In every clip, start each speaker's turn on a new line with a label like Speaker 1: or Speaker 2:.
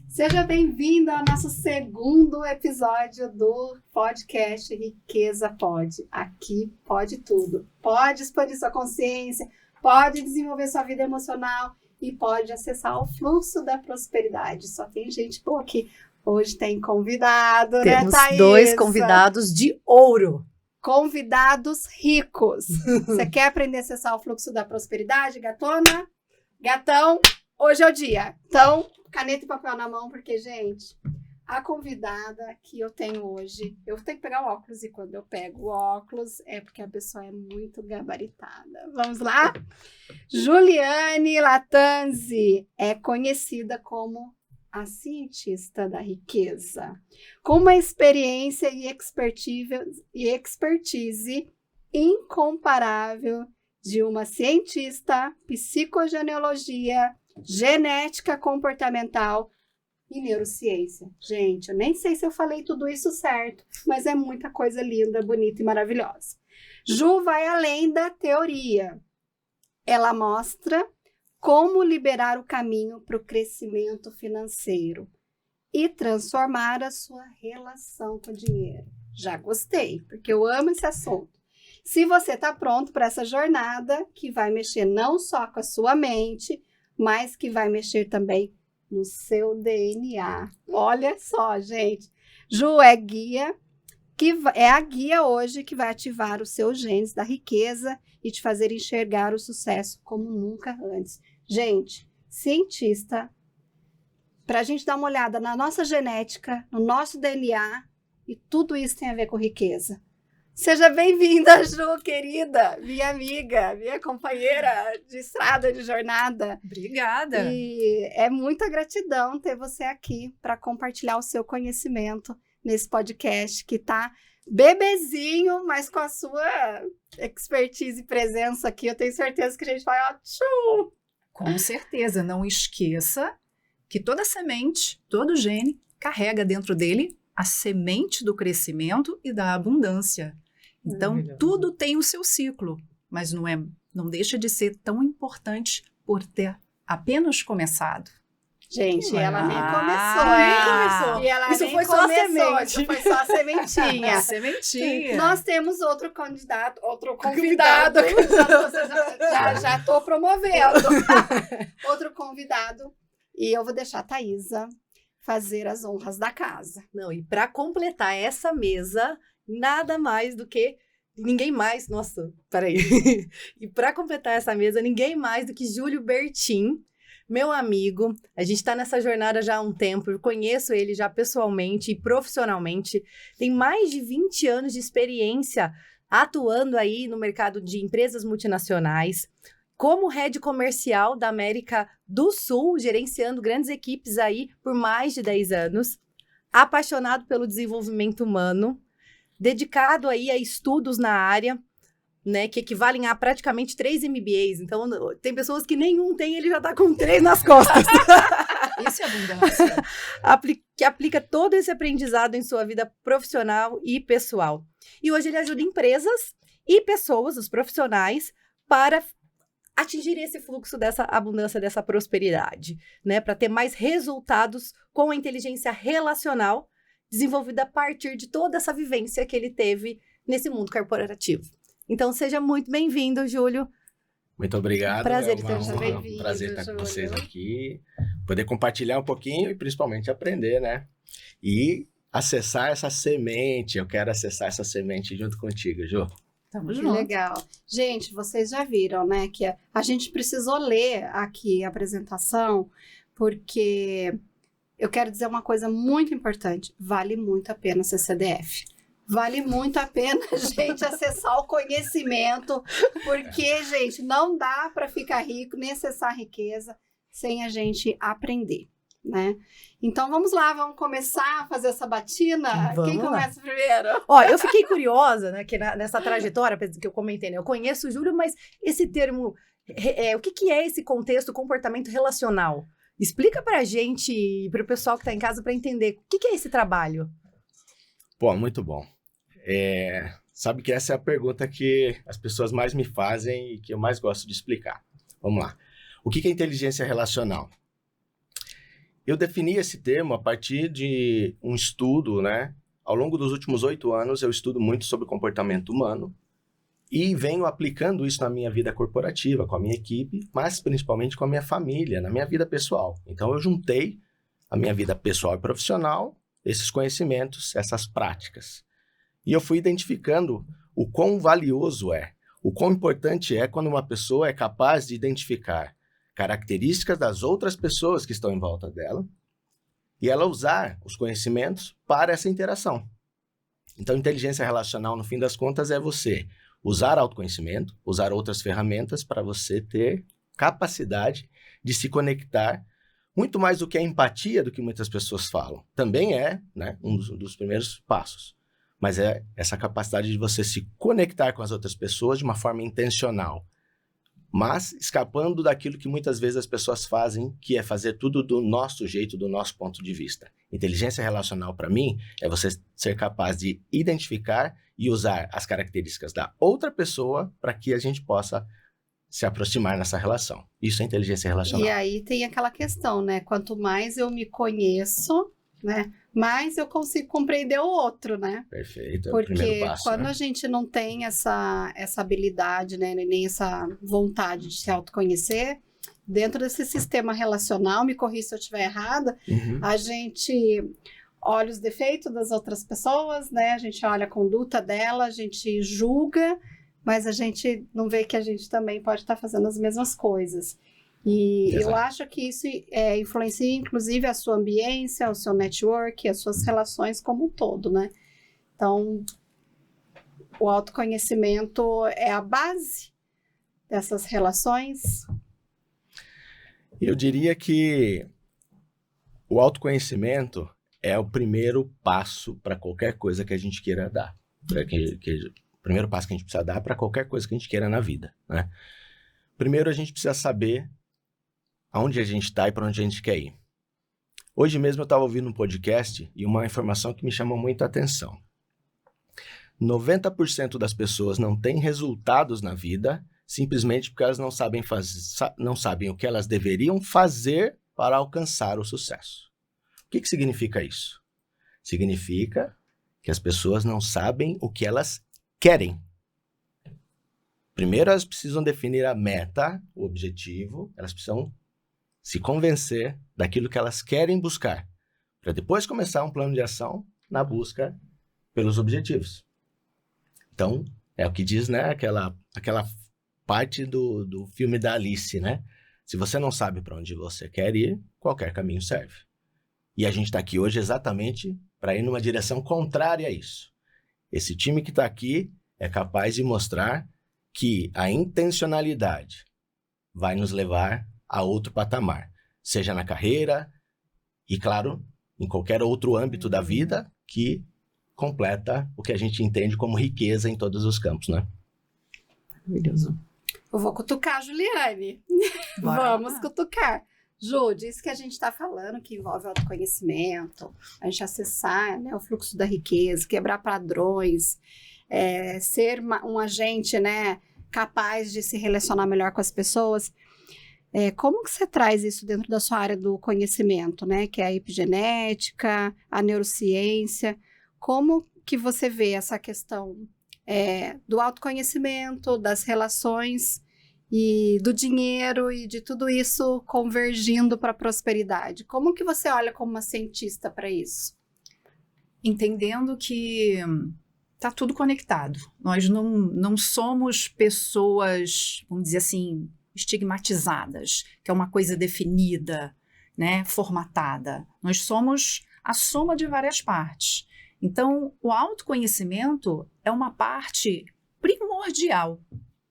Speaker 1: Seja bem-vindo ao nosso segundo episódio do podcast Riqueza Pode. Aqui pode tudo. Pode expandir sua consciência, pode desenvolver sua vida emocional e pode acessar o fluxo da prosperidade. Só tem gente boa aqui. Hoje tem convidado,
Speaker 2: Temos
Speaker 1: né, Thaísa?
Speaker 2: 2 convidados de ouro.
Speaker 1: Convidados ricos. Você quer aprender a acessar o fluxo da prosperidade, gatona? Gatão, hoje é o dia. Então, caneta e papel na mão, porque, gente, a convidada que eu tenho hoje, eu tenho que pegar o óculos, e quando eu pego o óculos, é porque a pessoa é muito gabaritada. Vamos lá? Juliane Lattanzi é conhecida como a cientista da riqueza, com uma experiência e expertise incomparável de uma cientista, psicogenealogia, genética comportamental e neurociência. Gente, eu nem sei se eu falei tudo isso certo, mas é muita coisa linda, bonita e maravilhosa. Ju vai além da teoria. Ela mostra como liberar o caminho para o crescimento financeiro e transformar a sua relação com o dinheiro. Já gostei, porque eu amo esse assunto. Se você está pronto para essa jornada, que vai mexer não só com a sua mente, mas que vai mexer também no seu DNA. Olha só, gente. Ju é guia, é a guia hoje que vai ativar os seus genes da riqueza e te fazer enxergar o sucesso como nunca antes. Gente, cientista, para a gente dar uma olhada na nossa genética, no nosso DNA, e tudo isso tem a ver com riqueza. Seja bem-vinda, Ju, querida, minha amiga, minha companheira de estrada, de jornada.
Speaker 2: Obrigada.
Speaker 1: E é muita gratidão ter você aqui para compartilhar o seu conhecimento nesse podcast que está bebezinho, mas com a sua expertise e presença aqui, eu tenho certeza que a gente vai, ó, tchum!
Speaker 2: Com certeza, não esqueça que toda semente, todo gene, carrega dentro dele a semente do crescimento e da abundância. Então, tudo tem o seu ciclo, mas não deixa de ser tão importante por ter apenas começado.
Speaker 1: Gente, ela nem começou. E ela
Speaker 2: isso
Speaker 1: nem
Speaker 2: foi
Speaker 1: começou,
Speaker 2: só a semente.
Speaker 1: Isso foi só a sementinha.
Speaker 2: A sementinha.
Speaker 1: Nós temos outro convidado. Já estou promovendo. Outro convidado. E eu vou deixar a Thaísa fazer as honras da casa.
Speaker 3: Não, e para completar essa mesa, nada mais do que ninguém mais. Nossa, peraí. E para completar essa mesa, ninguém mais do que Júlio Bertin, meu amigo. A gente está nessa jornada já há um tempo, eu conheço ele já pessoalmente e profissionalmente. Tem mais de 20 anos de experiência atuando aí no mercado de empresas multinacionais, como head comercial da América do Sul, gerenciando grandes equipes aí por mais de 10 anos. Apaixonado pelo desenvolvimento humano, dedicado aí a estudos na área, né, que equivalem a praticamente 3 MBAs. Então, tem pessoas que nenhum tem, ele já tá com 3 nas costas.
Speaker 2: Isso é abundância.
Speaker 3: Que aplica todo esse aprendizado em sua vida profissional e pessoal. E hoje ele ajuda empresas e pessoas, os profissionais, para atingir esse fluxo dessa abundância, dessa prosperidade, né, para ter mais resultados com a inteligência relacional desenvolvida a partir de toda essa vivência que ele teve nesse mundo corporativo. Então, seja muito bem-vindo, Júlio.
Speaker 4: Muito obrigado.
Speaker 3: Prazer
Speaker 4: é
Speaker 3: ter
Speaker 4: uma honra, um prazer estar com vocês aqui, poder compartilhar um pouquinho e principalmente aprender, né? E acessar essa semente. Eu quero acessar essa semente junto contigo, Ju.
Speaker 2: Tamo
Speaker 1: Que
Speaker 2: junto.
Speaker 1: legal. Gente, vocês já viram, né, que a gente precisou ler aqui a apresentação, porque eu quero dizer uma coisa muito importante. Vale muito a pena ser CDF. Vale muito a pena a gente acessar o conhecimento, porque, gente, não dá para ficar rico, nem acessar a riqueza sem a gente aprender, né? Então, vamos lá, vamos começar a fazer essa batina?
Speaker 3: Vamos
Speaker 1: Quem
Speaker 3: lá.
Speaker 1: começa primeiro?
Speaker 3: Ó, eu fiquei curiosa, né, que nessa trajetória que eu comentei, né? Eu conheço o Júlio, mas esse termo, o que é esse contexto comportamento relacional? Explica pra gente e pro pessoal que tá em casa para entender o que é esse trabalho.
Speaker 4: Pô, muito bom. Sabe que essa é a pergunta que as pessoas mais me fazem e que eu mais gosto de explicar. Vamos lá. O que é inteligência relacional? eu defini esse termo a partir de um estudo, né? Ao longo dos últimos 8 anos, eu estudo muito sobre comportamento humano e venho aplicando isso na minha vida corporativa, com a minha equipe, mas principalmente com a minha família, na minha vida pessoal. Então, eu juntei a minha vida pessoal e profissional, esses conhecimentos, essas práticas. E eu fui identificando o quão valioso é, o quão importante é quando uma pessoa é capaz de identificar características das outras pessoas que estão em volta dela e ela usar os conhecimentos para essa interação. Então, inteligência relacional, no fim das contas, é você usar autoconhecimento, usar outras ferramentas para você ter capacidade de se conectar, muito mais do que a empatia do que muitas pessoas falam. Também é, né, um dos primeiros passos, mas é essa capacidade de você se conectar com as outras pessoas de uma forma intencional, mas escapando daquilo que muitas vezes as pessoas fazem, que é fazer tudo do nosso jeito, do nosso ponto de vista. Inteligência relacional, para mim, é você ser capaz de identificar e usar as características da outra pessoa para que a gente possa se aproximar nessa relação. Isso é inteligência relacional.
Speaker 1: E aí tem aquela questão, né? Quanto mais eu me conheço, né, mais eu consigo compreender o outro, né?
Speaker 4: Perfeito, é
Speaker 1: porque
Speaker 4: o primeiro passo,
Speaker 1: quando
Speaker 4: né?
Speaker 1: a gente não tem essa habilidade, né, nem essa vontade de se autoconhecer, dentro desse sistema relacional, me corrija se eu estiver errada, a gente olha os defeitos das outras pessoas, né? A gente olha a conduta dela, a gente julga, mas a gente não vê que a gente também pode estar fazendo as mesmas coisas. E
Speaker 4: Exato.
Speaker 1: eu acho que isso influencia, inclusive, a sua ambiência, o seu network, as suas relações como um todo, né? Então, o autoconhecimento é a base dessas relações.
Speaker 4: Eu diria que o autoconhecimento é o primeiro passo para qualquer coisa que a gente queira dar. O primeiro passo que a gente precisa dar para qualquer coisa que a gente queira na vida, né? Primeiro, a gente precisa saber aonde a gente está e para onde a gente quer ir. Hoje mesmo eu estava ouvindo um podcast e uma informação que me chamou muito a atenção. 90% das pessoas não têm resultados na vida simplesmente porque elas não sabem o que elas deveriam fazer para alcançar o sucesso. O que significa isso? Significa que as pessoas não sabem o que elas querem. Primeiro, elas precisam definir a meta, o objetivo, elas precisam se convencer daquilo que elas querem buscar, para depois começar um plano de ação na busca pelos objetivos. Então, é o que diz, né, aquela parte do filme da Alice, né? Se você não sabe para onde você quer ir, qualquer caminho serve. E a gente está aqui hoje exatamente para ir numa direção contrária a isso. Esse time que está aqui é capaz de mostrar que a intencionalidade vai nos levar a outro patamar, seja na carreira e, claro, em qualquer outro âmbito da vida que completa o que a gente entende como riqueza em todos os campos, né?
Speaker 3: Maravilhoso.
Speaker 1: Eu vou cutucar a Juliane.
Speaker 3: Bora.
Speaker 1: Vamos cutucar. Ju, diz que a gente está falando que envolve autoconhecimento, a gente acessar, né, o fluxo da riqueza, quebrar padrões, ser um agente, né, capaz de se relacionar melhor com as pessoas. Como que você traz isso dentro da sua área do conhecimento, né, que é a epigenética, a neurociência? Como que você vê essa questão do autoconhecimento, das relações e do dinheiro e de tudo isso convergindo para a prosperidade? Como que você olha como uma cientista para isso?
Speaker 2: Entendendo que está tudo conectado. Nós não somos pessoas, vamos dizer assim, estigmatizadas, que é uma coisa definida, né, formatada. Nós somos a soma de várias partes. Então, o autoconhecimento é uma parte primordial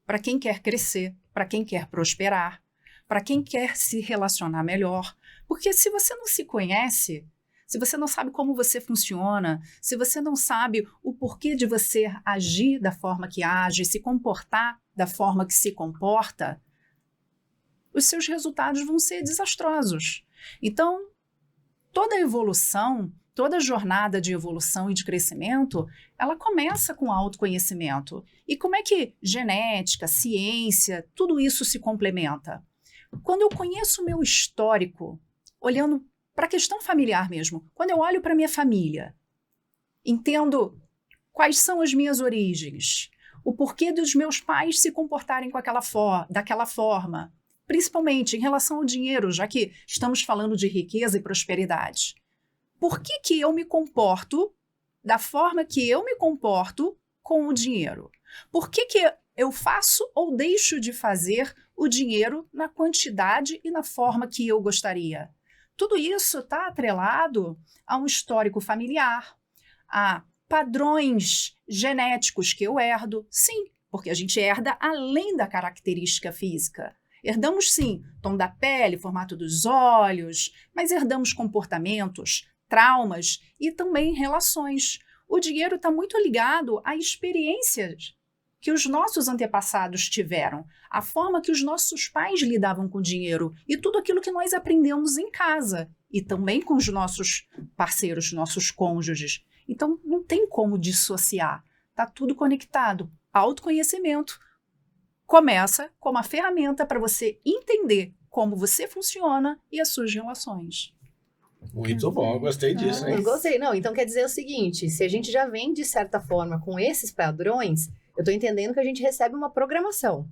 Speaker 2: para quem quer crescer, para quem quer prosperar, para quem quer se relacionar melhor. Porque se você não se conhece, se você não sabe como você funciona, se você não sabe o porquê de você agir da forma que age, se comportar da forma que se comporta, os seus resultados vão ser desastrosos. Então, toda evolução, toda jornada de evolução e de crescimento, ela começa com autoconhecimento. E como é que genética, ciência, tudo isso se complementa? Quando eu conheço o meu histórico, olhando para a questão familiar mesmo. Quando eu olho para minha família, entendo quais são as minhas origens, o porquê dos meus pais se comportarem daquela forma, principalmente em relação ao dinheiro, já que estamos falando de riqueza e prosperidade. Por que eu me comporto da forma que eu me comporto com o dinheiro? Por que eu faço ou deixo de fazer o dinheiro na quantidade e na forma que eu gostaria? Tudo isso está atrelado a um histórico familiar, a padrões genéticos que eu herdo. Sim, porque a gente herda além da característica física. Herdamos, sim, tom da pele, formato dos olhos, mas herdamos comportamentos, traumas e também relações. O dinheiro está muito ligado a experiências que os nossos antepassados tiveram, a forma que os nossos pais lidavam com o dinheiro e tudo aquilo que nós aprendemos em casa e também com os nossos parceiros, nossos cônjuges. Então, não tem como dissociar. Está tudo conectado. Autoconhecimento começa como uma ferramenta para você entender como você funciona e as suas relações.
Speaker 4: Muito bom, eu gostei disso, hein?
Speaker 3: Eu gostei. Não, então quer dizer o seguinte, se a gente já vem, de certa forma, com esses padrões, eu estou entendendo que a gente recebe uma programação.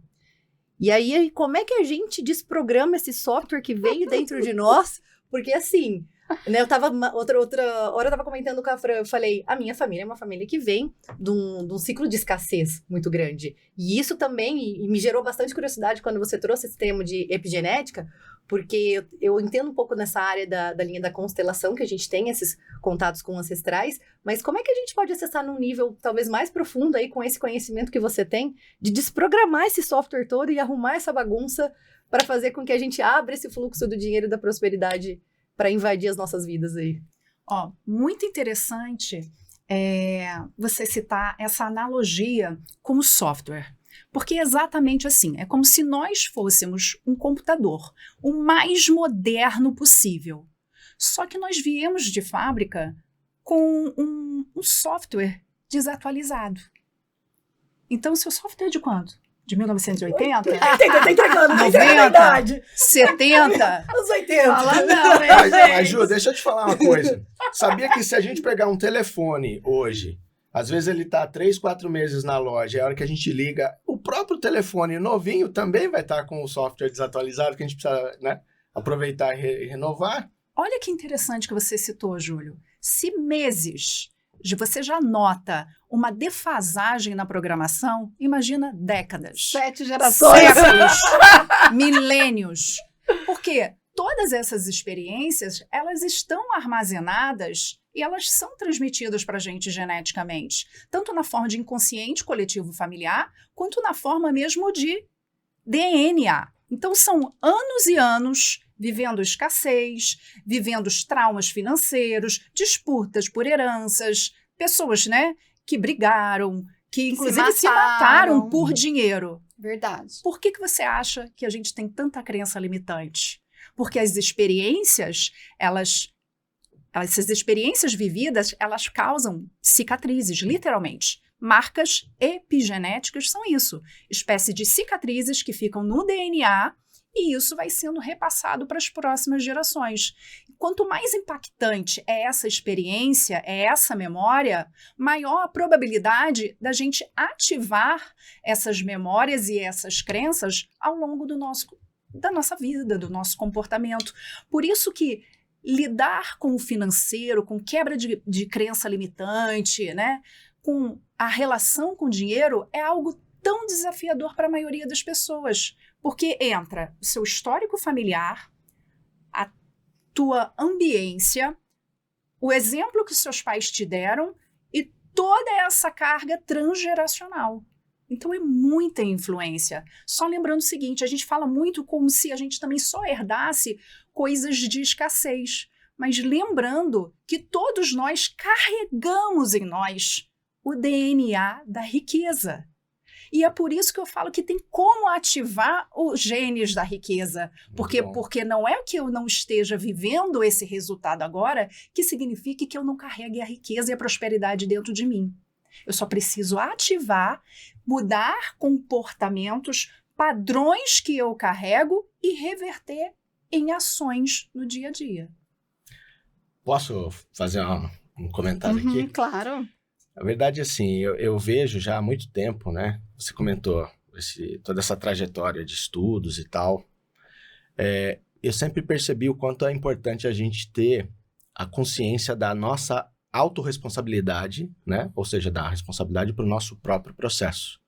Speaker 3: E aí, como é que a gente desprograma esse software que veio dentro de nós? Porque assim, né, eu tava, outra hora eu tava comentando com a Fran, eu falei, a minha família é uma família que vem de um ciclo de escassez muito grande. E isso também me gerou bastante curiosidade quando você trouxe esse termo de epigenética, porque eu entendo um pouco nessa área da linha da constelação, que a gente tem esses contatos com ancestrais, mas como é que a gente pode acessar num nível talvez mais profundo aí, com esse conhecimento que você tem, de desprogramar esse software todo e arrumar essa bagunça para fazer com que a gente abra esse fluxo do dinheiro e da prosperidade para invadir as nossas vidas aí?
Speaker 2: Ó, muito interessante você citar essa analogia com o software. Porque é exatamente assim, é como se nós fôssemos um computador, o mais moderno possível. Só que nós viemos de fábrica com um software desatualizado. Então, seu software é de quanto? De 1980?
Speaker 3: Tá entregando,
Speaker 2: 90? 70?
Speaker 3: Os 80.
Speaker 2: Fala não, hein,
Speaker 4: Mas, Ju, deixa eu te falar uma coisa. Sabia que se a gente pegar um telefone hoje, às vezes ele tá 3, 4 meses na loja, e a hora que a gente liga, o próprio telefone novinho também vai estar com o software desatualizado, que a gente precisa, né, aproveitar e renovar.
Speaker 2: Olha que interessante que você citou, Júlio. Se meses você já nota uma defasagem na programação, imagina décadas.
Speaker 1: 7 gerações.
Speaker 2: Séculos, milênios. Porque todas essas experiências, elas estão armazenadas e elas são transmitidas para a gente geneticamente, tanto na forma de inconsciente coletivo familiar, quanto na forma mesmo de DNA. Então, são anos e anos vivendo escassez, vivendo os traumas financeiros, disputas por heranças, pessoas, né, que brigaram, que inclusive se mataram por dinheiro.
Speaker 1: Verdade.
Speaker 2: Por que você acha que a gente tem tanta crença limitante? Porque as experiências, essas experiências vividas, elas causam cicatrizes, literalmente. Marcas epigenéticas são isso, espécie de cicatrizes que ficam no DNA e isso vai sendo repassado para as próximas gerações. Quanto mais impactante é essa experiência, é essa memória, maior a probabilidade da gente ativar essas memórias e essas crenças ao longo da nossa vida, do nosso comportamento. Por isso que lidar com o financeiro, com quebra de crença limitante, né, com a relação com o dinheiro é algo tão desafiador para a maioria das pessoas, porque entra o seu histórico familiar, a tua ambiência, o exemplo que seus pais te deram e toda essa carga transgeracional. Então é muita influência. Só lembrando o seguinte, a gente fala muito como se a gente também só herdasse coisas de escassez, mas lembrando que todos nós carregamos em nós o DNA da riqueza. E é por isso que eu falo que tem como ativar os genes da riqueza. Porque não é que eu não esteja vivendo esse resultado agora que signifique que eu não carregue a riqueza e a prosperidade dentro de mim. Eu só preciso ativar, mudar comportamentos, padrões que eu carrego e reverter em ações no dia a dia.
Speaker 4: Posso fazer um comentário aqui?
Speaker 1: Claro.
Speaker 4: Na verdade, assim, eu vejo já há muito tempo, né? Você comentou toda essa trajetória de estudos e tal. Eu sempre percebi o quanto é importante a gente ter a consciência da nossa autorresponsabilidade, né? Ou seja, da responsabilidade para o nosso próprio processo.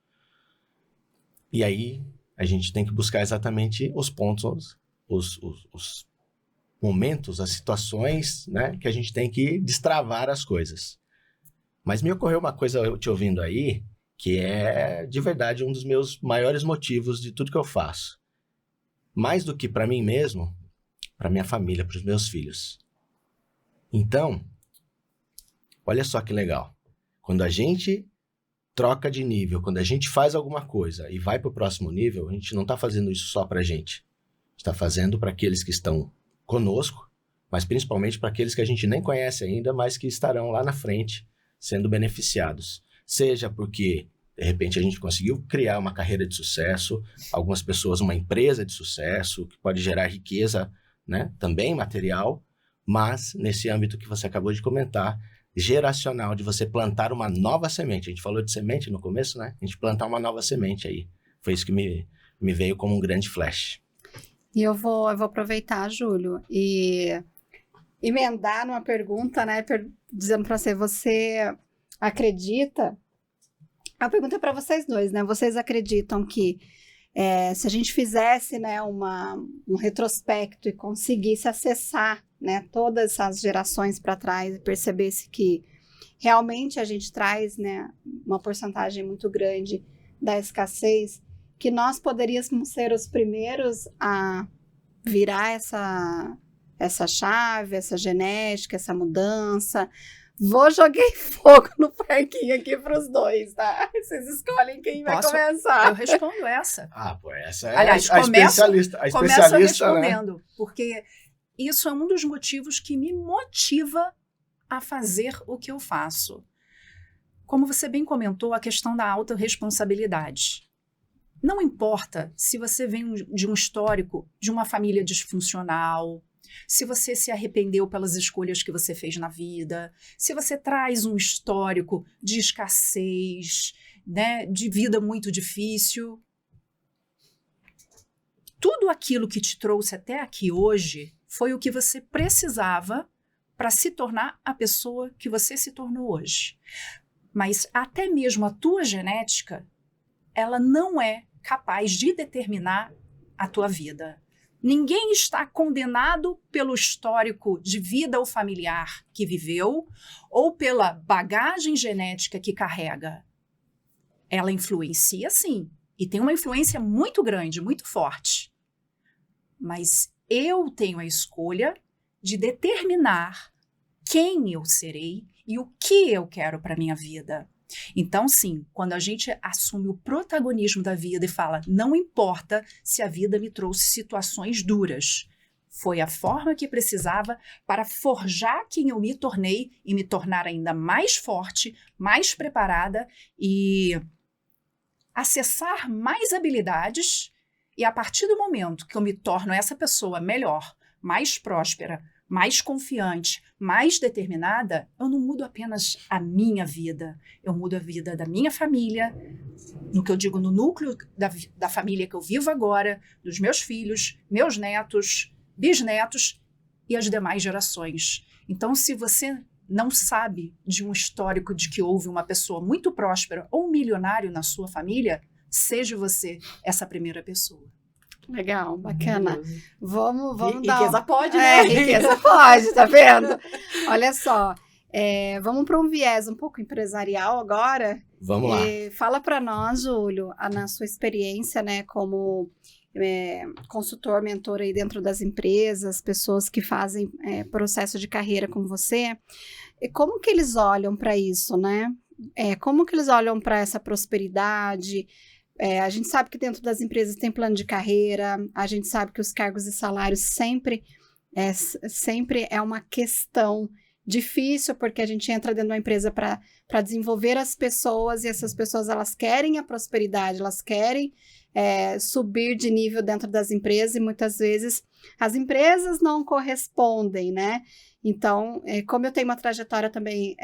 Speaker 4: E aí, a gente tem que buscar exatamente os pontos, os momentos, as situações, né? Que a gente tem que destravar as coisas. Mas me ocorreu uma coisa, eu te ouvindo aí, que é, de verdade, um dos meus maiores motivos de tudo que eu faço. Mais do que para mim mesmo, para minha família, para os meus filhos. Então, olha só que legal. Quando a gente troca de nível, quando a gente faz alguma coisa e vai para o próximo nível, a gente não está fazendo isso só para a gente. A gente está fazendo para aqueles que estão conosco, mas principalmente para aqueles que a gente nem conhece ainda, mas que estarão lá na frente sendo beneficiados. Seja porque, de repente, a gente conseguiu criar uma carreira de sucesso, algumas pessoas uma empresa de sucesso, que pode gerar riqueza, né, também material, mas nesse âmbito que você acabou de comentar, geracional, de você plantar uma nova semente. A gente falou de semente no começo, né? A gente plantar uma nova semente aí. Foi isso que me veio como um grande flash.
Speaker 1: E eu vou aproveitar, Júlio, e emendar numa pergunta, né? Dizendo para você acredita... A pergunta é para vocês dois, né? Vocês acreditam que se a gente fizesse, né, um retrospecto e conseguisse acessar, né, todas essas gerações para trás e percebesse que realmente a gente traz, né, uma porcentagem muito grande da escassez, que nós poderíamos ser os primeiros a virar essa chave, essa genética, essa mudança? Joguei fogo no parquinho aqui para os dois, tá? Vocês escolhem quem vai começar.
Speaker 2: Eu respondo essa.
Speaker 4: Pô, essa é
Speaker 2: Aliás,
Speaker 4: a especialista. A
Speaker 2: começo
Speaker 4: especialista,
Speaker 2: respondendo,
Speaker 4: né?
Speaker 2: porque isso é um dos motivos que me motiva a fazer o que eu faço. Como você bem comentou, a questão da autorresponsabilidade. Não importa se você vem de um histórico de uma família disfuncional, se você se arrependeu pelas escolhas que você fez na vida, se você traz um histórico de escassez, né, de vida muito difícil. Tudo aquilo que te trouxe até aqui hoje foi o que você precisava para se tornar a pessoa que você se tornou hoje. Mas até mesmo a tua genética, ela não é capaz de determinar a tua vida. Ninguém está condenado pelo histórico de vida ou familiar que viveu ou pela bagagem genética que carrega. Ela influencia, sim, e tem uma influência muito grande, muito forte. Mas eu tenho a escolha de determinar quem eu serei e o que eu quero para a minha vida. Então, sim, quando a gente assume o protagonismo da vida e fala, não importa se a vida me trouxe situações duras, foi a forma que precisava para forjar quem eu me tornei e me tornar ainda mais forte, mais preparada e acessar mais habilidades. E a partir do momento que eu me torno essa pessoa melhor, mais próspera, mais confiante, mais determinada, eu não mudo apenas a minha vida, eu mudo a vida da minha família, no que eu digo no núcleo da família que eu vivo agora, dos meus filhos, meus netos, bisnetos e as demais gerações. Então, se você não sabe de um histórico de que houve uma pessoa muito próspera ou um milionário na sua família, seja você essa primeira pessoa.
Speaker 1: Legal, bacana. Vamos dar...
Speaker 3: Riqueza pode, né?
Speaker 1: Riqueza pode, tá vendo? Olha só, vamos para um viés um pouco empresarial agora.
Speaker 4: Vamos lá.
Speaker 1: Fala para nós, Júlio, na sua experiência, né, como consultor, mentor aí dentro das empresas, pessoas que fazem processo de carreira com você, como que eles olham para isso, né? Como que eles olham para essa prosperidade? A gente sabe que dentro das empresas tem plano de carreira, a gente sabe que os cargos e salários sempre é uma questão difícil, porque a gente entra dentro de uma empresa para desenvolver as pessoas, e essas pessoas elas querem a prosperidade, elas querem subir de nível dentro das empresas, e muitas vezes as empresas não correspondem, né? Então, como eu tenho uma trajetória também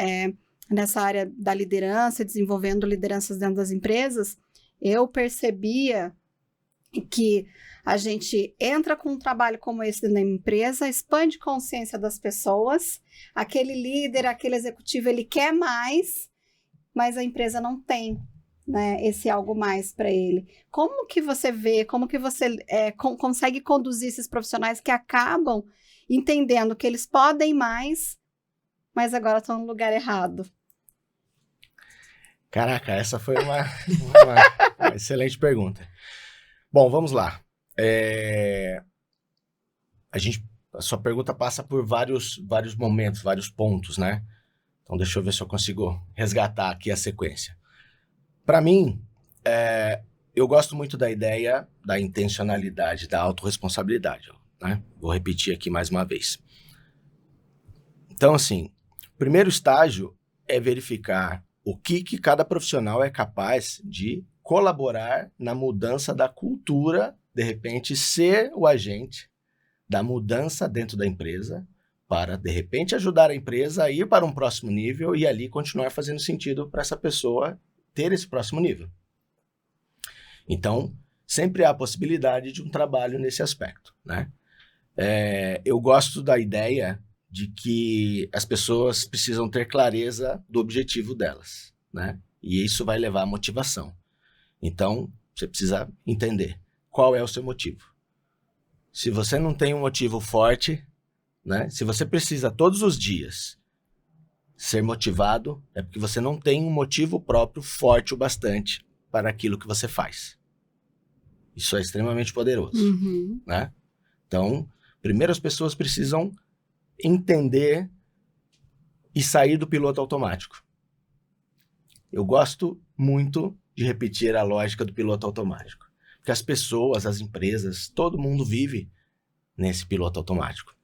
Speaker 1: nessa área da liderança, desenvolvendo lideranças dentro das empresas, eu percebia que a gente entra com um trabalho como esse na empresa, expande consciência das pessoas, aquele líder, aquele executivo, ele quer mais, mas a empresa não tem, né, esse algo mais para ele. Como que você vê, como que você consegue conduzir esses profissionais que acabam entendendo que eles podem mais, mas agora estão no lugar errado?
Speaker 4: Caraca, essa foi uma excelente pergunta. Bom, vamos lá. A sua pergunta passa por vários momentos, vários pontos, né? Então, deixa eu ver se eu consigo resgatar aqui a sequência. Para mim, eu gosto muito da ideia da intencionalidade, da autorresponsabilidade, né? Vou repetir aqui mais uma vez. Então, assim, o primeiro estágio é verificar o que cada profissional é capaz de colaborar na mudança da cultura, de repente ser o agente da mudança dentro da empresa, para, de repente, ajudar a empresa a ir para um próximo nível e ali continuar fazendo sentido para essa pessoa ter esse próximo nível. Então, sempre há a possibilidade de um trabalho nesse aspecto, né? Eu gosto da ideia de que as pessoas precisam ter clareza do objetivo delas, né? E isso vai levar à motivação. Então, você precisa entender qual é o seu motivo. Se você não tem um motivo forte, né? Se você precisa todos os dias ser motivado, é porque você não tem um motivo próprio forte o bastante para aquilo que você faz. Isso é extremamente poderoso, né? Então, primeiro as pessoas precisam entender e sair do piloto automático. Eu gosto muito de repetir a lógica do piloto automático. Porque as pessoas, as empresas, todo mundo vive nesse piloto automático.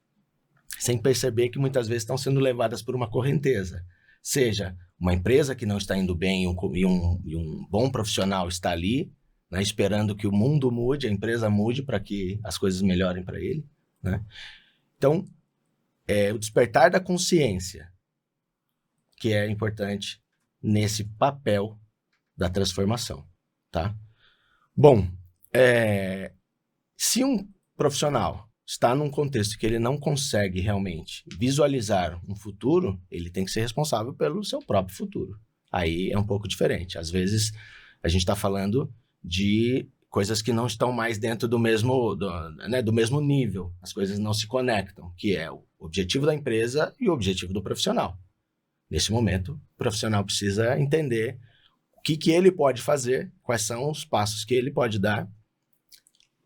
Speaker 4: Sem perceber que muitas vezes estão sendo levadas por uma correnteza. Seja uma empresa que não está indo bem e um bom profissional está ali, né, esperando que o mundo mude, a empresa mude para que as coisas melhorem para ele, né? Então, o despertar da consciência que é importante nesse papel da transformação, tá? Bom, se um profissional está num contexto que ele não consegue realmente visualizar um futuro, ele tem que ser responsável pelo seu próprio futuro. Aí é um pouco diferente. Às vezes, a gente está falando de coisas que não estão mais dentro do mesmo nível. As coisas não se conectam, que é o objetivo da empresa e o objetivo do profissional. Nesse momento, o profissional precisa entender o que ele pode fazer, quais são os passos que ele pode dar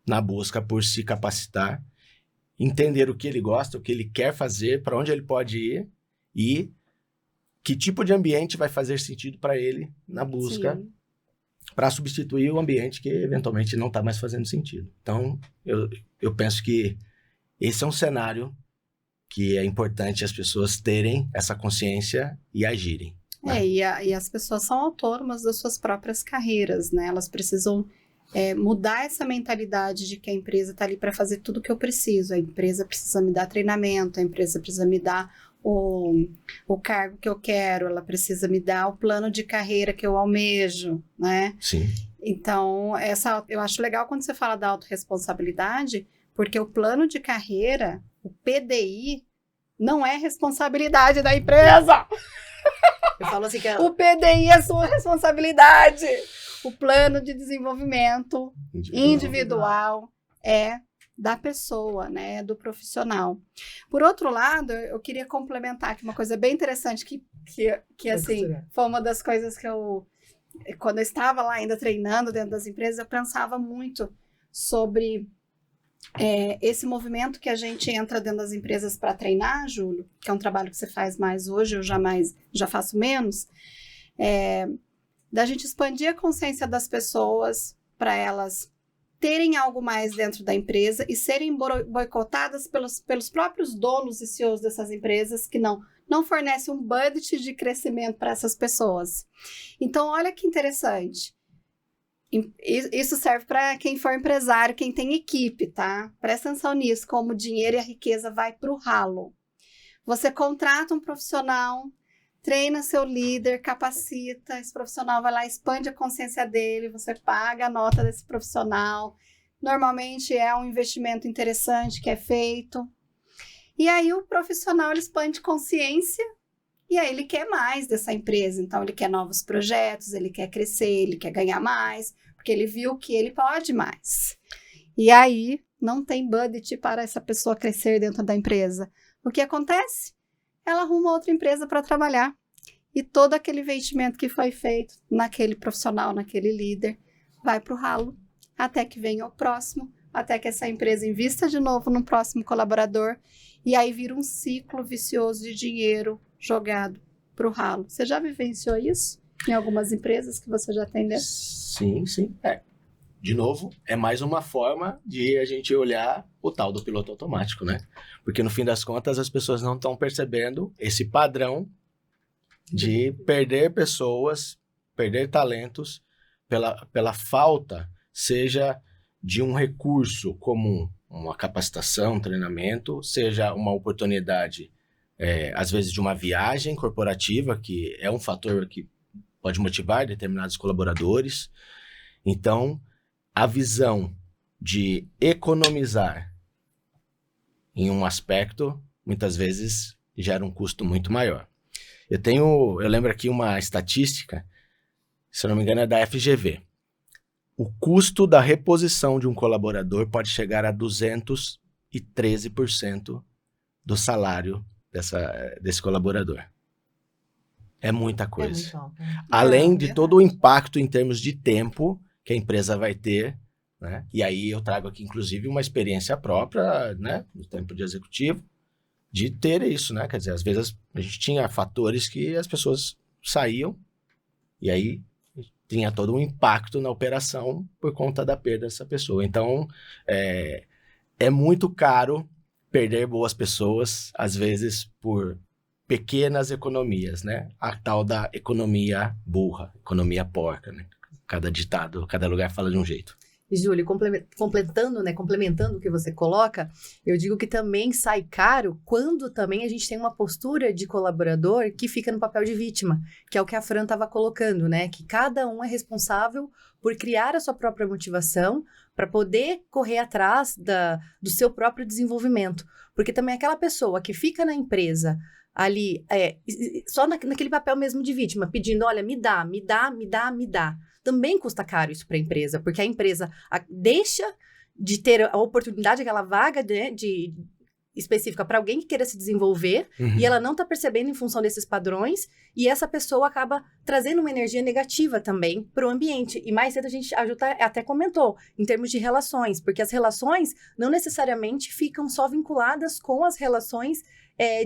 Speaker 4: na busca por se capacitar, entender o que ele gosta, o que ele quer fazer, para onde ele pode ir e que tipo de ambiente vai fazer sentido para ele na busca para substituir o ambiente que eventualmente não está mais fazendo sentido. Então, eu penso que esse é um cenário que é importante as pessoas terem essa consciência e agirem. Né?
Speaker 1: E as pessoas são autônomas das suas próprias carreiras, né? Elas precisam mudar essa mentalidade de que a empresa está ali para fazer tudo o que eu preciso. A empresa precisa me dar treinamento, a empresa precisa me dar o cargo que eu quero, ela precisa me dar o plano de carreira que eu almejo, né?
Speaker 4: Sim.
Speaker 1: Então, eu acho legal quando você fala da autorresponsabilidade, porque o plano de carreira, o PDI, não é responsabilidade da empresa.
Speaker 3: Eu falo assim que
Speaker 1: o PDI é sua responsabilidade. O plano de desenvolvimento individual é da pessoa, né, do profissional. Por outro lado, eu queria complementar aqui uma coisa bem interessante que assim, foi uma das coisas que quando eu estava lá ainda treinando dentro das empresas, eu pensava muito sobre esse movimento que a gente entra dentro das empresas para treinar, Júlio, que é um trabalho que você faz mais hoje, eu já faço menos, da gente expandir a consciência das pessoas para elas terem algo mais dentro da empresa e serem boicotadas pelos próprios donos e CEOs dessas empresas que não fornecem um budget de crescimento para essas pessoas. Então, olha que interessante. Isso serve para quem for empresário, quem tem equipe, tá? Presta atenção nisso, como o dinheiro e a riqueza vai para o ralo. Você contrata um profissional, treina seu líder, capacita, esse profissional vai lá, expande a consciência dele, você paga a nota desse profissional. Normalmente é um investimento interessante que é feito. E aí o profissional ele expande consciência e aí ele quer mais dessa empresa. Então ele quer novos projetos, ele quer crescer, ele quer ganhar mais, porque ele viu que ele pode mais. E aí não tem budget para essa pessoa crescer dentro da empresa. O que acontece? Ela arruma outra empresa para trabalhar. E todo aquele investimento que foi feito naquele profissional, naquele líder, vai para o ralo. Até que venha o próximo, até que essa empresa invista de novo no próximo colaborador. E aí vira um ciclo vicioso de dinheiro jogado para o ralo. Você já vivenciou isso em algumas empresas que você já atendeu?
Speaker 4: Sim. De novo, é mais uma forma de a gente olhar o tal do piloto automático, né? Porque no fim das contas as pessoas não estão percebendo esse padrão de perder pessoas, perder talentos pela falta, seja de um recurso comum, uma capacitação, um treinamento, seja uma oportunidade, às vezes de uma viagem corporativa, que é um fator que pode motivar determinados colaboradores. Então, a visão de economizar em um aspecto, muitas vezes, gera um custo muito maior. Eu lembro aqui uma estatística, se eu não me engano é da FGV. O custo da reposição de um colaborador pode chegar a 213% do salário desse colaborador. É muita coisa.
Speaker 3: É muito alto.
Speaker 4: Além de todo o impacto em termos de tempo que a empresa vai ter, né? E aí eu trago aqui, inclusive, uma experiência própria, né? No tempo de executivo, de ter isso, né? Quer dizer, às vezes a gente tinha fatores que as pessoas saíam e aí tinha todo um impacto na operação por conta da perda dessa pessoa. Então, é muito caro perder boas pessoas, às vezes por pequenas economias, né? A tal da economia burra, economia porca, né? Cada ditado, cada lugar fala de um jeito.
Speaker 3: E, Júlio, complementando o que você coloca, eu digo que também sai caro quando também a gente tem uma postura de colaborador que fica no papel de vítima, que é o que a Fran estava colocando, né? Que cada um é responsável por criar a sua própria motivação para poder correr atrás do seu próprio desenvolvimento. Porque também aquela pessoa que fica na empresa ali, só naquele papel mesmo de vítima, pedindo, olha, me dá. Também custa caro isso para a empresa, porque a empresa deixa de ter a oportunidade, aquela vaga específica para alguém que queira se desenvolver, e ela não está percebendo em função desses padrões, e essa pessoa acaba trazendo uma energia negativa também para o ambiente. E mais cedo a Ju até comentou, em termos de relações, porque as relações não necessariamente ficam só vinculadas com as relações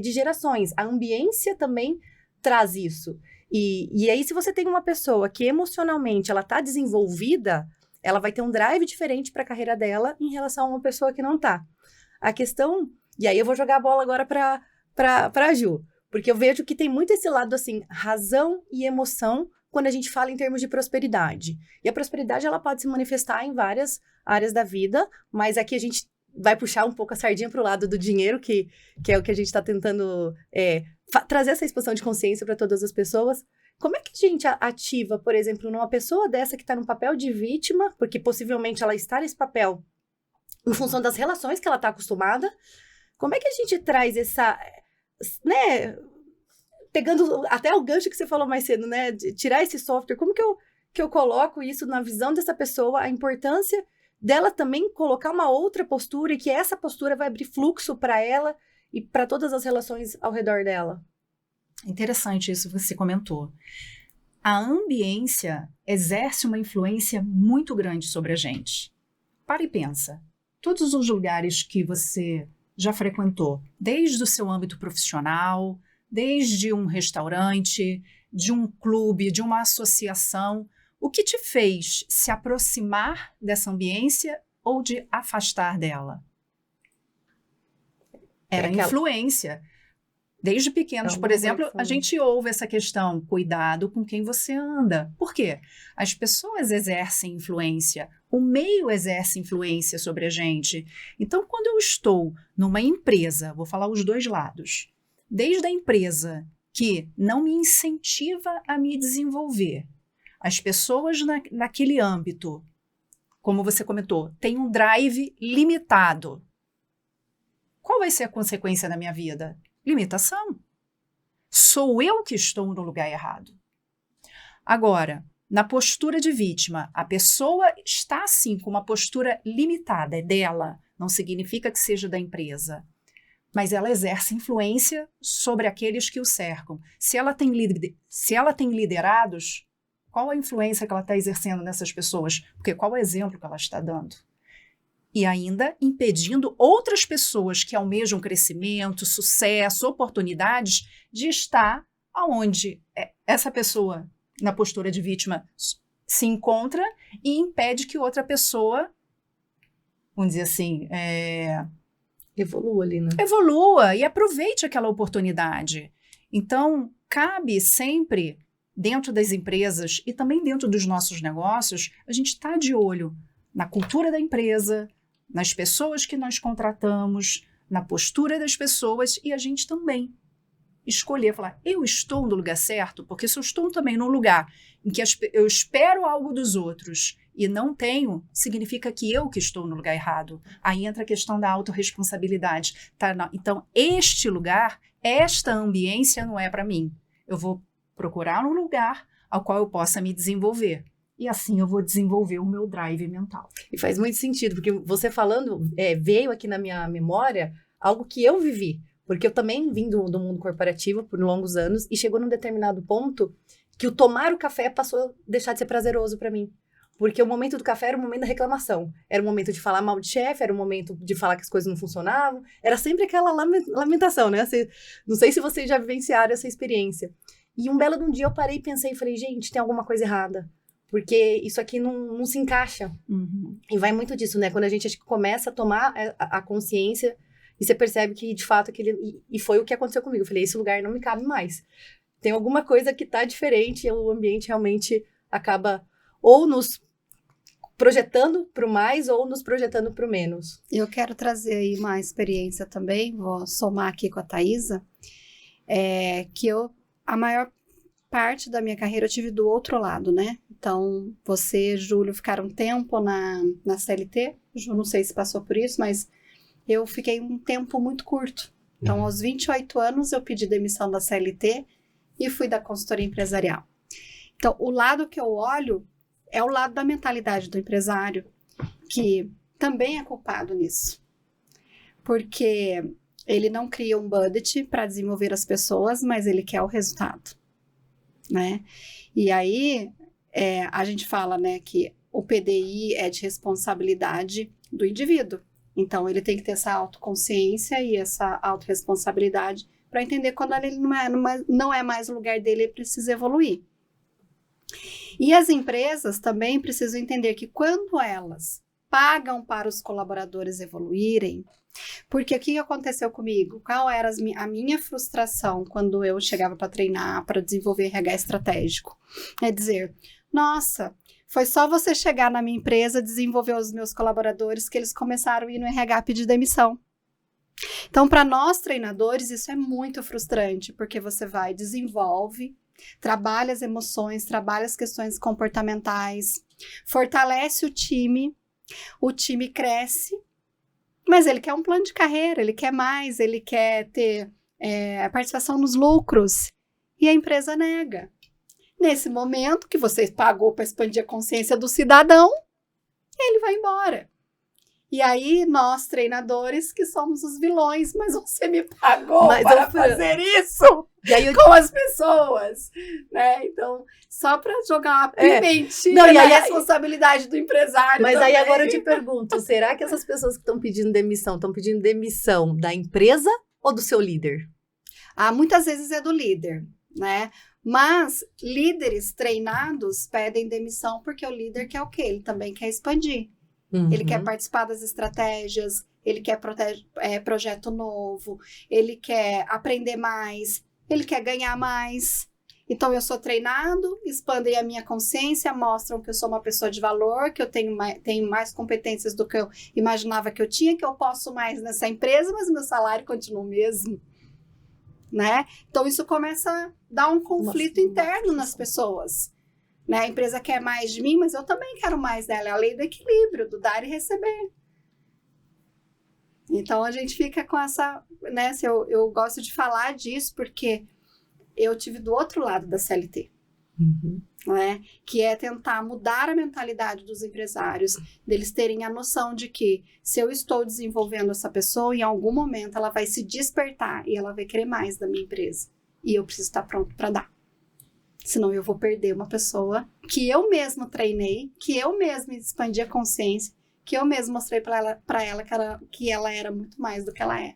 Speaker 3: de gerações. A ambiência também traz isso. E aí, se você tem uma pessoa que emocionalmente ela está desenvolvida, ela vai ter um drive diferente para a carreira dela em relação a uma pessoa que não está. A questão... E aí eu vou jogar a bola agora para a Ju, porque eu vejo que tem muito esse lado, assim, razão e emoção quando a gente fala em termos de prosperidade. E a prosperidade, ela pode se manifestar em várias áreas da vida, mas aqui a gente vai puxar um pouco a sardinha para o lado do dinheiro, que é o que a gente está tentando trazer essa expansão de consciência para todas as pessoas. Como é que a gente ativa, por exemplo, numa pessoa dessa que está no papel de vítima, porque possivelmente ela está nesse papel em função das relações que ela está acostumada, como é que a gente traz essa, né, pegando até o gancho que você falou mais cedo, né, de tirar esse software, como que eu coloco isso na visão dessa pessoa, a importância dela também colocar uma outra postura e que essa postura vai abrir fluxo para ela e para todas as relações ao redor dela?
Speaker 2: Interessante isso que você comentou. A ambiência exerce uma influência muito grande sobre a gente. Para e pensa. Todos os lugares que você já frequentou, desde o seu âmbito profissional, desde um restaurante, de um clube, de uma associação, o que te fez se aproximar dessa ambiência ou de afastar dela? Era influência. Desde pequenos, por exemplo, a gente ouve essa questão, cuidado com quem você anda. Por quê? As pessoas exercem influência, o meio exerce influência sobre a gente. Então, quando eu estou numa empresa, vou falar os dois lados, desde a empresa que não me incentiva a me desenvolver, as pessoas naquele âmbito, como você comentou, têm um drive limitado. Qual vai ser a consequência na minha vida? Limitação. Sou eu que estou no lugar errado. Agora, na postura de vítima, a pessoa está, sim, com uma postura limitada, é dela, não significa que seja da empresa, mas ela exerce influência sobre aqueles que o cercam. Se ela tem liderados, qual a influência que ela está exercendo nessas pessoas? Porque qual é o exemplo que ela está dando? E ainda impedindo outras pessoas que almejam crescimento, sucesso, oportunidades, de estar onde essa pessoa, na postura de vítima, se encontra e impede que outra pessoa, vamos dizer assim,
Speaker 3: Evolua ali, né?
Speaker 2: evolua e aproveite aquela oportunidade. Então, cabe sempre, dentro das empresas e também dentro dos nossos negócios, a gente está de olho na cultura da empresa, nas pessoas que nós contratamos, na postura das pessoas e a gente também escolher, falar, eu estou no lugar certo, porque se eu estou também num lugar em que eu espero algo dos outros e não tenho, significa que eu que estou no lugar errado. Aí entra a questão da autorresponsabilidade. Tá? Então, este lugar, esta ambiência não é para mim. Eu vou procurar um lugar ao qual eu possa me desenvolver. E assim eu vou desenvolver o meu drive mental.
Speaker 3: E faz muito sentido, porque você falando, veio aqui na minha memória algo que eu vivi. Porque eu também vim do mundo corporativo por longos anos e chegou num determinado ponto que o tomar o café passou a deixar de ser prazeroso para mim. Porque o momento do café era o momento da reclamação. Era o momento de falar mal de chefe, era o momento de falar que as coisas não funcionavam. Era sempre aquela lamentação, né? Não sei se vocês já vivenciaram essa experiência. E um belo de um dia eu parei e pensei, falei, gente, tem alguma coisa errada. Porque isso aqui não se encaixa.
Speaker 2: Uhum.
Speaker 3: E vai muito disso, né? Quando a gente acho que começa a tomar a consciência e você percebe que, de fato, e foi o que aconteceu comigo. Eu falei, esse lugar não me cabe mais. Tem alguma coisa que tá diferente e o ambiente realmente acaba ou nos projetando para o mais ou nos projetando para o menos.
Speaker 1: Eu quero trazer aí uma experiência também, vou somar aqui com a Thaisa, que a maior parte da minha carreira eu tive do outro lado, né? Então, você, Júlio, ficaram um tempo na CLT, Ju, não sei se passou por isso, mas eu fiquei um tempo muito curto. Então, aos 28 anos, eu pedi demissão da CLT e fui da consultoria empresarial. Então, o lado que eu olho é o lado da mentalidade do empresário, que também é culpado nisso. Porque ele não cria um budget para desenvolver as pessoas, mas ele quer o resultado, né? E aí, a gente fala, né, que o PDI é de responsabilidade do indivíduo. Então, ele tem que ter essa autoconsciência e essa autorresponsabilidade para entender quando ele não é mais o lugar dele, ele precisa evoluir. E as empresas também precisam entender que quando elas pagam para os colaboradores evoluírem, porque o que aconteceu comigo? Qual era a minha frustração quando eu chegava para treinar, para desenvolver RH estratégico? É dizer, nossa, foi só você chegar na minha empresa, desenvolver os meus colaboradores, que eles começaram a ir no RH pedir demissão. Então, para nós treinadores, isso é muito frustrante, porque você vai, desenvolve, trabalha as emoções, trabalha as questões comportamentais, fortalece o time cresce, mas ele quer um plano de carreira, ele quer mais, ele quer ter participação nos lucros, e a empresa nega. Nesse momento que você pagou para expandir a consciência do cidadão, ele vai embora. E aí, nós, treinadores, que somos os vilões, mas você me pagou para fazer isso
Speaker 3: e aí
Speaker 1: com as pessoas, né? Então, só para jogar uma pimentinha na responsabilidade do empresário.
Speaker 3: Mas
Speaker 1: também.
Speaker 3: aí agora eu te pergunto, será que essas pessoas que estão pedindo demissão da empresa ou do seu líder?
Speaker 1: Muitas vezes é do líder, né? Mas líderes treinados pedem demissão porque o líder quer o quê? Ele também quer expandir. Uhum. Ele quer participar das estratégias, ele quer projeto novo, ele quer aprender mais, ele quer ganhar mais. Então, eu sou treinado, expandem a minha consciência, mostram que eu sou uma pessoa de valor, que eu tenho mais competências do que eu imaginava que eu tinha, que eu posso mais nessa empresa, mas meu salário continua o mesmo. né? Então, isso começa a dar um conflito interno nas pessoas. Né? A empresa quer mais de mim, mas eu também quero mais dela. É a lei do equilíbrio, do dar e receber. Então, a gente fica com essa... Né? Eu gosto de falar disso porque eu tive do outro lado da CLT. Né? Que é tentar mudar a mentalidade dos empresários, deles terem a noção de que se eu estou desenvolvendo essa pessoa, em algum momento ela vai se despertar e ela vai querer mais da minha empresa. E eu preciso estar pronto para dar. Senão eu vou perder uma pessoa que eu mesmo treinei, que eu mesmo expandi a consciência, que eu mesmo mostrei para ela que ela era muito mais do que ela é.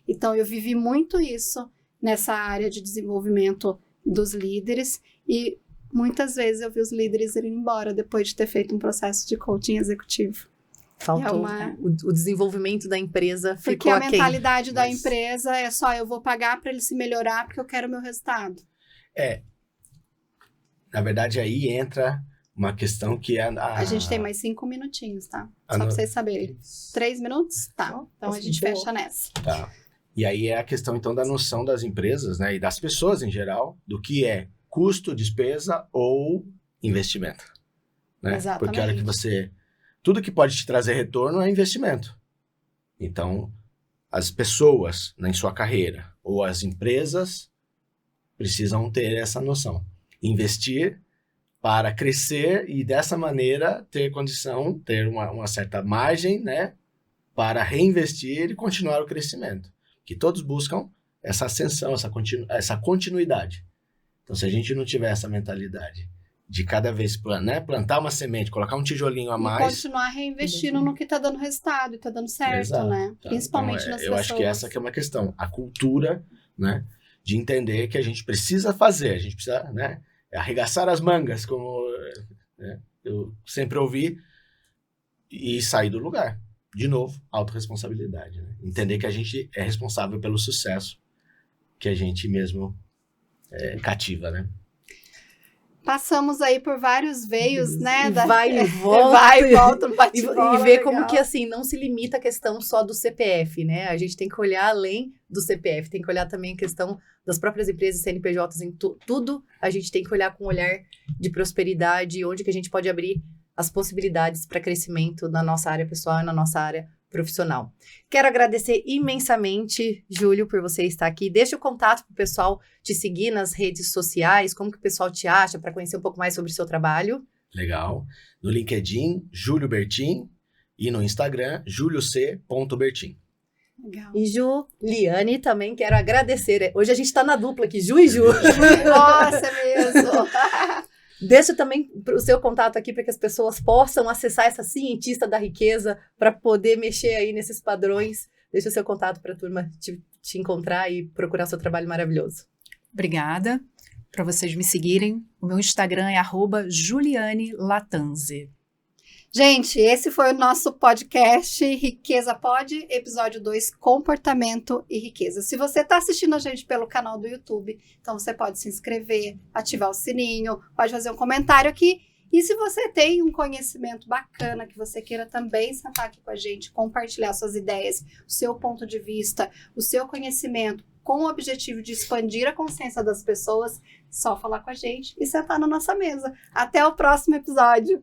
Speaker 1: Então eu vivi muito isso nessa área de desenvolvimento dos líderes e muitas vezes eu vi os líderes irem embora depois de ter feito um processo de coaching executivo.
Speaker 3: Faltou o desenvolvimento da empresa ficou
Speaker 1: porque a
Speaker 3: aquém.
Speaker 1: mentalidade da empresa é só eu vou pagar para ele se melhorar porque eu quero o meu resultado.
Speaker 4: Na verdade, aí entra uma questão que é...
Speaker 1: A gente tem mais 5 minutinhos, tá? Só para vocês saberem. 3 minutos? Tá. Então a gente fecha nessa.
Speaker 4: Tá. E aí é a questão, então, da noção das empresas, né? E das pessoas em geral, do que é custo, despesa ou investimento. Né?
Speaker 1: Exatamente.
Speaker 4: Porque a hora que você... Tudo que pode te trazer retorno é investimento. Então, as pessoas em sua carreira ou as empresas precisam ter essa noção. Investir para crescer e dessa maneira ter condição, ter uma certa margem, né, para reinvestir e continuar o crescimento. Que todos buscam essa ascensão, essa continuidade. Então, se a gente não tiver essa mentalidade de cada vez plantar uma semente, colocar um tijolinho a mais...
Speaker 1: E continuar reinvestindo no que está dando resultado e está dando certo,
Speaker 4: Exato,
Speaker 1: né?
Speaker 4: Tá.
Speaker 1: Principalmente
Speaker 4: então,
Speaker 1: nas
Speaker 4: eu
Speaker 1: pessoas.
Speaker 4: acho que essa que é uma questão. A cultura, né, de entender que a gente precisa fazer, a gente precisa, né, arregaçar as mangas, como né, eu sempre ouvi, e sair do lugar. De novo, autorresponsabilidade. Né? Entender que a gente é responsável pelo sucesso que a gente mesmo cativa, né?
Speaker 1: Passamos aí por vários veios, né?
Speaker 3: Vai e volta.
Speaker 1: Vai e volta no bate-bola.
Speaker 3: E ver
Speaker 1: legal.
Speaker 3: como que, assim, não se limita a questão só do CPF, né? A gente tem que olhar além do CPF, tem que olhar também a questão das próprias empresas, CNPJs, em tudo. A gente tem que olhar com um olhar de prosperidade, onde que a gente pode abrir as possibilidades para crescimento na nossa área pessoal e na nossa área profissional. Quero agradecer imensamente, Júlio, por você estar aqui. Deixa o contato para o pessoal te seguir nas redes sociais, como que o pessoal te acha, para conhecer um pouco mais sobre o seu trabalho.
Speaker 4: Legal. No LinkedIn, Júlio Bertin, e no Instagram, juliuc.bertin.
Speaker 1: Legal.
Speaker 3: E Juliane, também quero agradecer. Hoje a gente está na dupla aqui, Ju e Ju.
Speaker 1: Nossa, é mesmo.
Speaker 3: Deixa também o seu contato aqui para que as pessoas possam acessar essa cientista da riqueza para poder mexer aí nesses padrões. Deixa o seu contato para a turma te encontrar e procurar seu trabalho maravilhoso.
Speaker 2: Obrigada. Para vocês me seguirem, o meu Instagram é @JulianeLatanze.
Speaker 1: Gente, esse foi o nosso podcast Riqueza Pod, episódio 2, Comportamento e Riqueza. Se você está assistindo a gente pelo canal do YouTube, então você pode se inscrever, ativar o sininho, pode fazer um comentário aqui. E se você tem um conhecimento bacana que você queira também sentar aqui com a gente, compartilhar suas ideias, o seu ponto de vista, o seu conhecimento, com o objetivo de expandir a consciência das pessoas, só falar com a gente e sentar na nossa mesa. Até o próximo episódio.